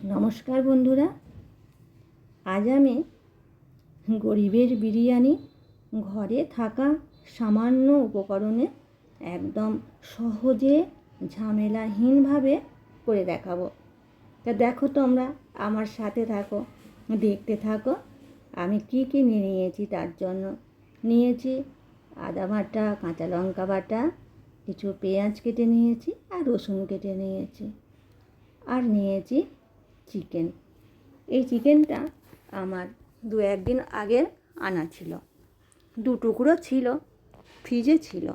নমস্কার বন্ধুরা, আজ আমি গরিবের বিরিয়ানি ঘরে থাকা সামান্য উপকরণে একদম সহজে ঝামেলাহীনভাবে করে দেখাবো। তা দেখো, তোমরা আমার সাথে থাকো, দেখতে থাকো আমি কি কি নিয়েছি। তার জন্য নিয়েছি আদা বাটা, কাঁচা লঙ্কা বাটা, কিছু পেঁয়াজ কেটে নিয়েছি আর রসুন কেটে নিয়েছি, আর নিয়েছি চিকেন। এই চিকেনটা আমার 2-1 দিন আগের আনা ছিল, 2 টুকরো ছিল, ফ্রিজে ছিল।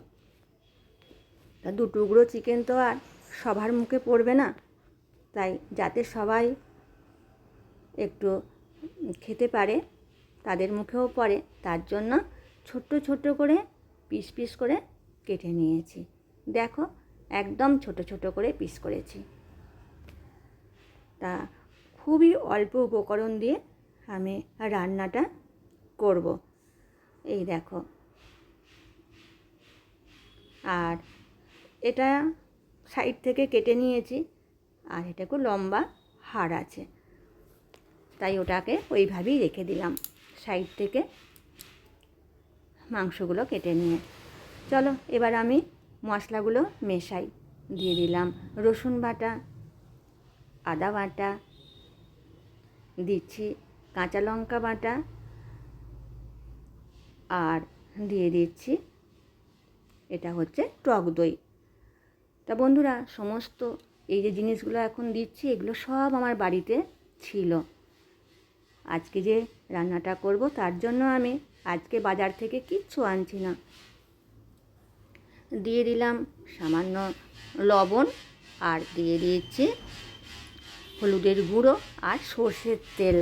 তা 2 টুকরো চিকেন তো আর সবার মুখে পড়বে না, তাই যাতে সবাই একটু খেতে পারে, তাদের মুখেও পড়ে, তার জন্য ছোট্ট ছোট্ট করে পিস পিস করে কেটে নিয়েছি। দেখো, একদম ছোট ছোট করে পিস করেছি। তা খুবই অল্প উপকরণ দিয়ে আমি রান্নাটা করব। এই দেখো, আর এটা সাইড থেকে কেটে নিয়েছি, আর এটা খুব লম্বা হাড় আছে, তাই ওটাকে ওইভাবেই রেখে দিলাম সাইড থেকে মাংসগুলো কেটে নিয়ে। চলো এবার আমি মশলাগুলো মেশাই। দিয়ে দিলাম রসুন বাটা, আদা বাটা, দিচ্ছি কাঁচা লঙ্কা বাটা, আর দিয়ে দিচ্ছি এটা হচ্ছে টক দই। তা বন্ধুরা, সমস্ত এই যে জিনিসগুলো এখন দিচ্ছি, এগুলো সব আমার বাড়িতে ছিল। আজকে যে রান্নাটা করব তার জন্য আমি আজকে বাজার থেকে কিচ্ছু আনছি না। দিয়ে দিলাম সামান্য লবণ, আর দিয়ে দিচ্ছি হলুদের গুঁড়ো আর সর্ষের তেল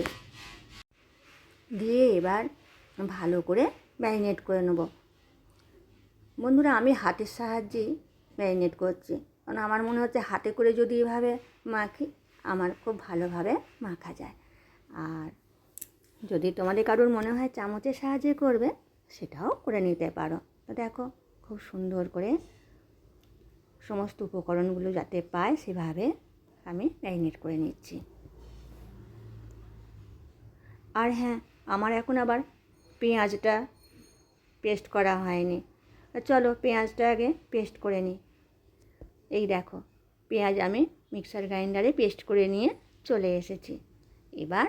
দিয়ে এবার ভালো করে ম্যারিনেট করে নেব। বন্ধুরা, আমি হাতের সাহায্যেই ম্যারিনেট করছি, কারণ আমার মনে হচ্ছে হাতে করে যদি এভাবে মাখি আমার খুব ভালোভাবে মাখা যায়। আর যদি তোমাদের কারোর মনে হয় চামচের সাহায্যে করবে, সেটাও করে নিতে পারো। তো দেখো, খুব সুন্দর করে সমস্ত উপকরণগুলো যাতে পায় সেভাবে আমি ম্যারিনেট করে নিচ্ছি। আর হ্যাঁ, আমার এখন আবার পেঁয়াজটা পেস্ট করা হয়নি। চলো পেঁয়াজটা আগে পেস্ট করে নিই। এই দেখো, পেঁয়াজ আমি মিক্সার গ্রাইন্ডারে পেস্ট করে নিয়ে চলে এসেছি। এবার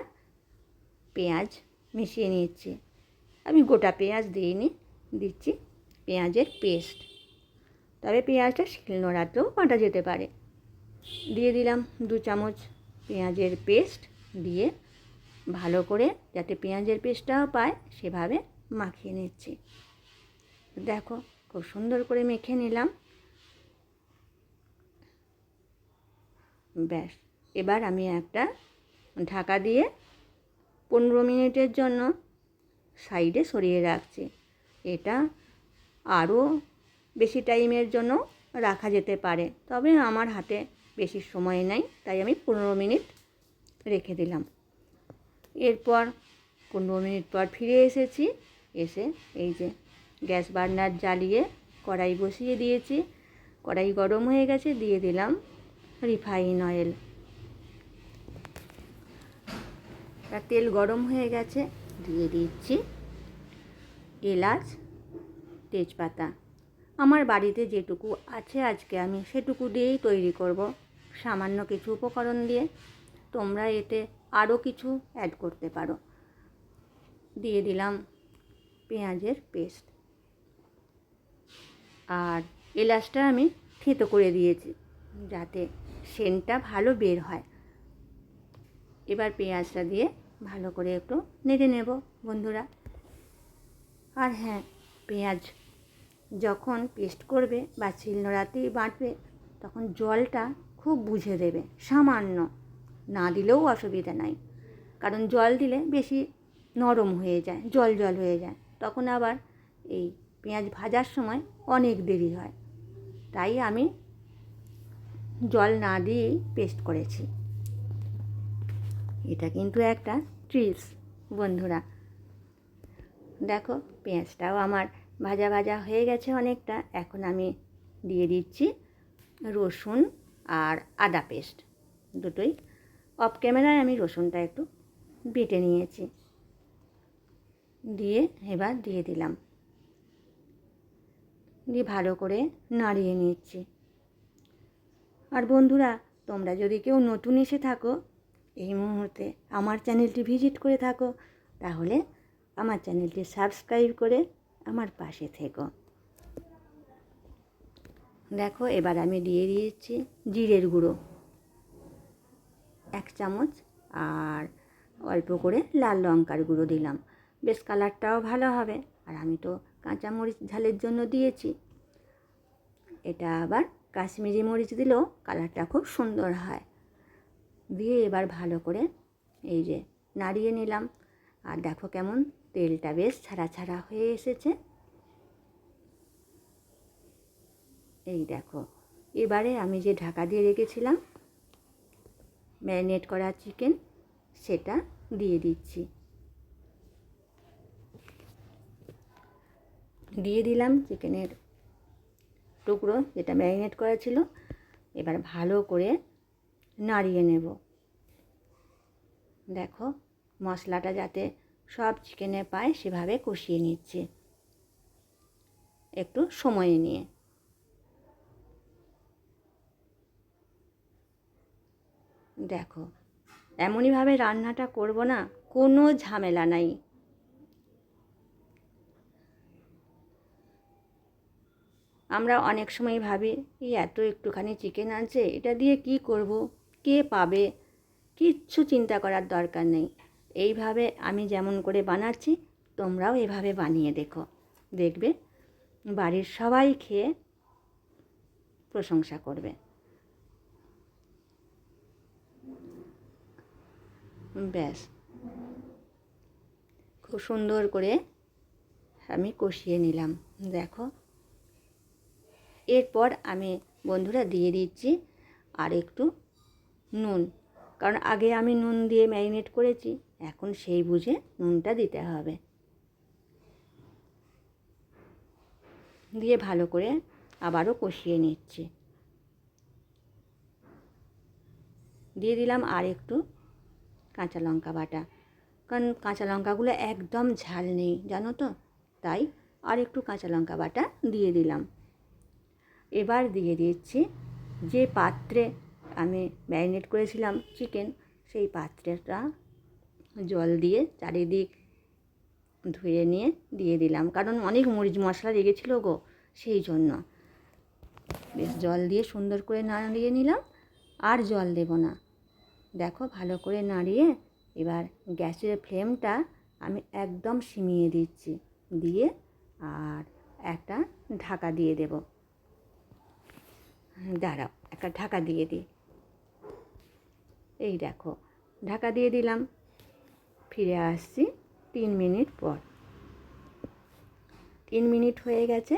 পেঁয়াজ মিশিয়ে নিচ্ছি। আমি গোটা পেঁয়াজ দিইনি, দিচ্ছি পেঁয়াজের পেস্ট। তবে পেঁয়াজটা শিলনোড়াতেও বাটা যেতে পারে। দিয়ে দিলাম 2 চামচ পেঁয়াজের পেস্ট, দিয়ে ভালো করে যাতে পেঁয়াজের পেস্টটাও পায় সেভাবে মাখিয়ে নিচ্ছি। দেখো, খুব সুন্দর করে মেখে নিলাম। ব্যাস, এবার আমি একটা ঢাকা দিয়ে 15 মিনিটের জন্য সাইডে সরিয়ে রাখছি। এটা আরও বেশি টাইমের জন্য রাখা যেতে পারে, তবে আমার হাতে বেশি সময় নেই, তাই আমি 15 মিনিট রেখে দিলাম। এরপর 15 মিনিট পর ফিরে এসেছি। এসে এই যে গ্যাস বার্নার জ্বালিয়ে কড়াই বসিয়ে দিয়েছি। কড়াই গরম হয়ে গেছে, দিয়ে দিলাম রিফাইন অয়েল। তার তেল গরম হয়ে গেছে, দিয়ে দিচ্ছি এলাচ, তেজপাতা। আমার বাড়িতে যেটুকু আছে আজকে আমি সেটুকু দিয়েই তৈরি করব, সামান্য কিছু উপকরণ দিয়ে। তোমরা এতে আরও কিছু অ্যাড করতে পারো। দিয়ে দিলাম পেঁয়াজের পেস্ট, আর এলাচটা আমি থেঁতো করে দিয়েছি যাতে সেন্টটা ভালো বের হয়। এবার পেঁয়াজটা দিয়ে ভালো করে একটু নেড়ে নেব বন্ধুরা। আর হ্যাঁ, পেঁয়াজ যখন পেস্ট করবে বা শিলনোড়াতেই বাটবে, তখন জলটা খুব বুঝে দেবে, সামান্য, না দিলেও অসুবিধা নাই। কারণ জল দিলে বেশি নরম হয়ে যায়, জল জল হয়ে যায়, তখন আবার এই পেঁয়াজ ভাজার সময় অনেক দেরি হয়। তাই আমি জল না দিয়েই পেস্ট করেছি। এটা কিন্তু একটা ট্রিক্স বন্ধুরা। দেখো, পেঁয়াজটাও আমার ভাজা ভাজা হয়ে গেছে অনেকটা। এখন আমি দিয়ে দিচ্ছি রসুন আর আদা পেস্ট, দুটোই অফ ক্যামেরায় আমি রসুনটা একটু বেটে নিয়েছি, দিয়ে এবার দিয়ে দিলাম, দিয়ে ভালো করে নাড়িয়ে নিচ্ছি। আর বন্ধুরা, তোমরা যদি কেউ নতুন এসে থাকো এই মুহূর্তে আমার চ্যানেলটি ভিজিট করে থাকো, তাহলে আমার চ্যানেলটি সাবস্ক্রাইব করে আমার পাশে থেকো। দেখো এবার আমি দিয়ে দিয়েছি জিরের গুঁড়ো 1 চামচ, আর অল্প করে লাল লঙ্কার গুঁড়ো দিলাম, বেশ কালারটাও ভালো হবে। আর আমি তো কাঁচামরিচ ঝালের জন্য দিয়েছি, এটা আবার কাশ্মীরি মরিচ দিলেও কালারটা খুব সুন্দর হয়। দিয়ে এবার ভালো করে এই যে নাড়িয়ে নিলাম। আর দেখো কেমন তেলটা বেশ ছাড়া ছাড়া হয়ে এসেছে। এই দেখো, এবারে আমি যে ঢাকা দিয়ে রেখেছিলাম ম্যারিনেট করা চিকেন, সেটা দিয়ে দিচ্ছি। দিয়ে দিলাম চিকেনের টুকরো যেটা ম্যারিনেট করা ছিল। এবার ভালো করে নাড়িয়ে নেব। দেখো মশলাটা যাতে সব চিকেনে পায় সেভাবে কষিয়ে নিচ্ছি একটু সময় নিয়ে। দেখো এমনইভাবে রান্নাটা করব না, কোনো ঝামেলা নাই। আমরা অনেক সময় ভাবি এই এত একটুখানি চিকেন আছে, এটা দিয়ে কি করব, কে পাবে, কিচ্ছু চিন্তা করার দরকার নেই। এইভাবে আমি যেমন করে বানাচ্ছি তোমরাও এভাবে বানিয়ে দেখো, দেখবে বাড়ির সবাই খেয়ে প্রশংসা করবে। ব্যাস, খুব সুন্দর করে আমি কষিয়ে নিলাম। দেখো এরপর আমি বন্ধুরা দিয়ে দিচ্ছি আর একটু নুন, কারণ আগে আমি নুন দিয়ে ম্যারিনেট করেছি, এখন সেই বুঝে নুনটা দিতে হবে। দিয়ে ভালো করে আবারও কষিয়ে নিচ্ছি। দিয়ে দিলাম আর একটু কাঁচা লঙ্কা বাটা, কারণ কাঁচা লঙ্কাগুলো একদম ঝাল নেই জানো তো, তাই আর একটু কাঁচা লঙ্কা বাটা দিয়ে দিলাম। এবার দিয়ে দিচ্ছি যে পাত্রে আমি ম্যারিনেট করেছিলাম চিকেন, সেই পাত্রটা জল দিয়ে চারিদিক ধুয়ে নিয়ে দিয়ে দিলাম, কারণ অনেক মরিচ মশলা লেগেছিল গো, সেই জন্য বেশ জল দিয়ে সুন্দর করে নাড়িয়ে নিলাম। আর জল দেব না। দেখো ভালো করে নাড়িয়ে এবার গ্যাসের ফ্লেমটা আমি একদম সিমিয়ে দিচ্ছি, দিয়ে আর একটা ঢাকা দিয়ে দেব। দাঁড়াও একটা ঢাকা দিয়ে দিই। এই দেখো ঢাকা দিয়ে দিলাম, ফিরে আসছি 3 মিনিট পর। 3 মিনিট হয়ে গেছে,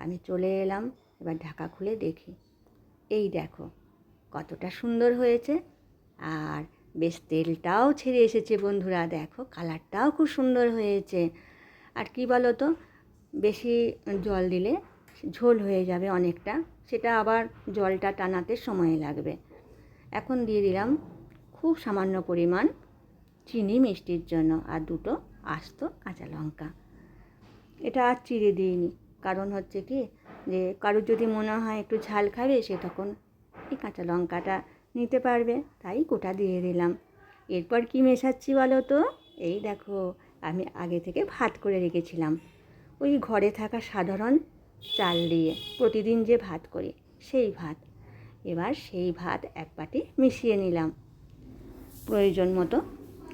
আমি চলে এলাম। এবার ঢাকা খুলে দেখি, এই দেখো কতটা সুন্দর হয়েছে, আর বেশ তেলটাও ছেড়ে এসেছে বন্ধুরা। দেখো কালারটাও খুব সুন্দর হয়েছে। আর কি বলো তো, বেশি জল দিলে ঝোল হয়ে যাবে অনেকটা, সেটা আবার জলটা টানাতে সময় লাগবে। এখন দিয়ে দিলাম খুব সামান্য পরিমাণ চিনি মিষ্টির জন্য, আর 2টো আস্ত কাঁচা লঙ্কা। এটা আর চিড়ে দিইনি, কারণ হচ্ছে কি যে কারোর যদি মনে হয় একটু ঝাল খাবে, সে তখন এই কাঁচা লঙ্কাটা নিতে পারবে, তাই গোটা দিয়ে দিলাম। এরপর কি মেশাচ্ছি বলো তো, এই দেখো আমি আগে থেকে ভাত করে রেখেছিলাম, ওই ঘরে থাকা সাধারণ চাল দিয়ে প্রতিদিন যে ভাত করি সেই ভাত। এবার সেই ভাত 1 বাটি মিশিয়ে নিলাম, প্রয়োজন মতো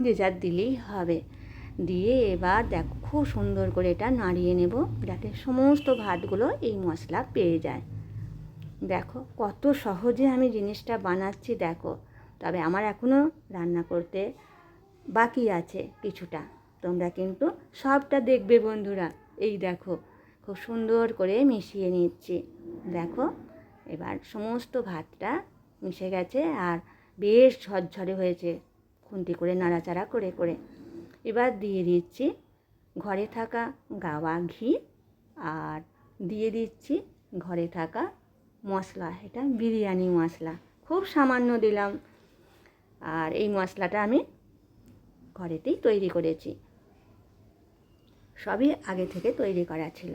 যে যার দিলেই হবে। দিয়ে এবার দেখো খুব সুন্দর করে এটা নাড়িয়ে নেব, যাতে সমস্ত ভাতগুলো এই মশলা পেয়ে যায়। দেখো কত সহজে আমি জিনিসটা বানাচ্ছি দেখো। তবে আমার এখনও রান্না করতে বাকি আছে কিছুটা, তোমরা কিন্তু সবটা দেখবে বন্ধুরা। এই দেখো খুব সুন্দর করে মিশিয়ে নিচ্ছি। দেখো এবার সমস্ত ভাতটা মিশে গেছে, আর বেশ ঝরঝরে হয়েছে খুন্তি করে নাড়াচাড়া করে করে। এবার দিয়ে দিচ্ছি ঘরে থাকা গাওয়া ঘি, আর দিয়ে দিচ্ছি ঘরে থাকা মশলা, এটা বিরিয়ানি মশলা খুব সামান্য দিলাম। আর এই মশলাটা আমি ঘরেতেই তৈরি করেছি, সবই আগে থেকে তৈরি করা ছিল।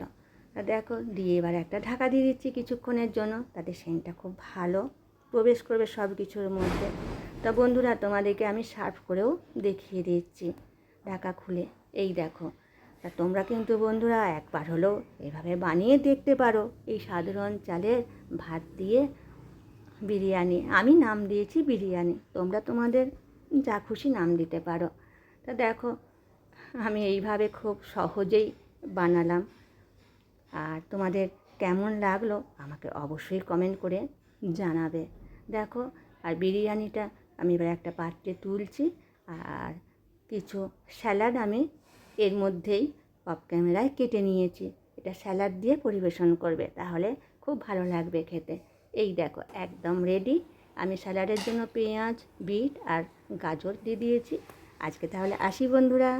তা দেখো, দিয়ে এবার একটা ঢাকা দিয়ে দিচ্ছি কিছুক্ষণের জন্য, তাতে সেন্টটা খুব ভালো প্রবেশ করবে সব কিছুর মধ্যে। তা বন্ধুরা, তোমাদেরকে আমি সার্ভ করেও দেখিয়ে দিচ্ছি ঢাকা খুলে। এই দেখো, তা তোমরা কিন্তু বন্ধুরা একবার হলেও এভাবে বানিয়ে দেখতে পারো এই সাধারণ চালের ভাত দিয়ে বিরিয়ানি। আমি নাম দিয়েছি বিরিয়ানি, তোমরা তোমাদের যা খুশি নাম দিতে পারো। তা দেখো, আমি এইভাবে খুব সহজেই বানালাম। আর তোমাদের কেমন লাগলো আমাকে অবশ্যই কমেন্ট করে জানাবে। দেখো, আর বিরিয়ানিটা আমি এবার একটা পাত্রে তুলছি, আর কিছু স্যালাড আমি এর মধ্যেই অফ ক্যামেরায় কেটে নিয়েছি। এটা স্যালাড দিয়ে পরিবেশন করবে, তাহলে খুব ভালো লাগবে খেতে। এই দেখো, একদম রেডি। আমি স্যালাডের জন্য পেঁয়াজ, বিট আর গাজর দিয়ে দিয়েছি। আজকে তাহলে আসি বন্ধুরা।